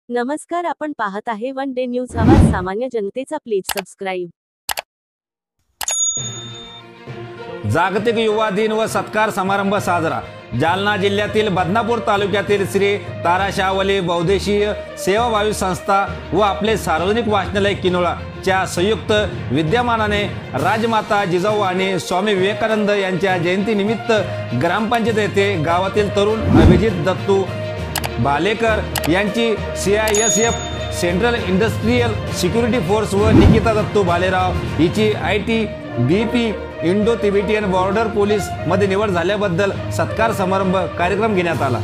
नमस्कार, आपण पाहत आहे वन डे न्यूज आवाज सामान्य जनतेचा. Please subscribe. जागतिक युवा दिन व सत्कार समारंभ साजरा. जालना जिल्ह्यातील बदनापूर तालुक्यातील श्री ताराशावली बौद्धिशीय सेवाभावी संस्था व आपले सार्वजनिक वाचनालय किनोळा च्या संयुक्त विद्यमानाने राजमाता जिजाऊ आणि स्वामी विवेकानंद यांच्या जयंतीनिमित्त ग्रामपंचायत येथे गावातील तरुण अभिजित दत्तू बालेकर यांची CISF central industrial security force व निकिता दत्तू भालेराव हिची ITBP Indo Tibetan border police मध्ये निवड झाल्याबद्दल सत्कार समारंभ कार्यक्रम घेण्यात आला.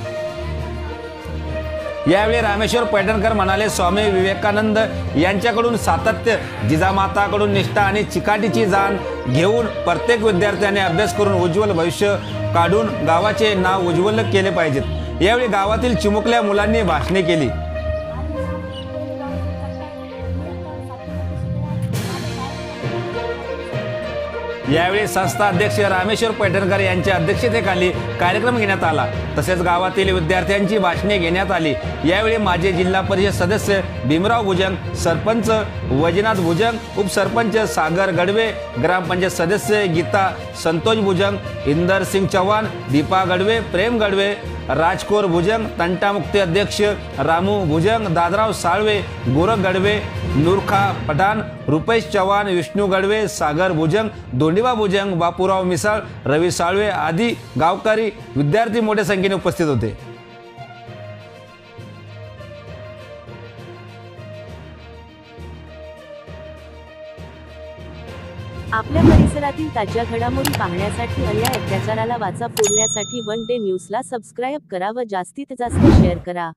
यावेळी रामेश्वर पैठणकर म्हणाले, स्वामी विवेकानंद यांच्याकडून सातत्य, जिजामाताकडून निष्ठा आणि चिकाटीची जाण घेऊन प्रत्येक विद्यार्थ्याने अभ्यास करून उज्ज्वल भविष्य काढून गावाचे नाव उज्ज्वल केले पाहिजेत. यावेळी गावातील चिमुकल्या मुलांनी भाषणे केली. यावेळी संस्था अध्यक्ष रामेश्वर पैठणकर यांच्या अध्यक्षतेखाली कार्यक्रम घेण्यात आला. तसेच गावातील विद्यार्थ्यांची भाषणे घेण्यात आली. यावेळी माजी जिल्हा परिषद सदस्य भीमराव भुजंग, सरपंच वैजनाथ भुजंग, उपसरपंच सागर गडवे, ग्रामपंचायत सदस्य गीता संतोष भुजंग, इंदर सिंग चव्हाण, दीपा गडवे, प्रेम गडवे, राजकोर भुजंग, तंटामुक्ती अध्यक्ष रामू भुजंग, दादराव साळवे, गोरख गडवे, नूरखा पठाण, रुपेश चव्हाण, विष्णू गडवे, सागर भुजंग, दोंडीबा भुजंग, बापूराव मिसाळ, रवी साळवे आदी गावकरी विद्यार्थी मोठ्या संख्येने उपस्थित होते. आपल्या परिसरातील ताज्या घडामोडी पाहण्यासाठी अन्याय अत्याचाराला वाचा फोडण्यासाठी वन डे न्यूजला सबस्क्राईब करा व जास्तीत जास्त शेअर करा.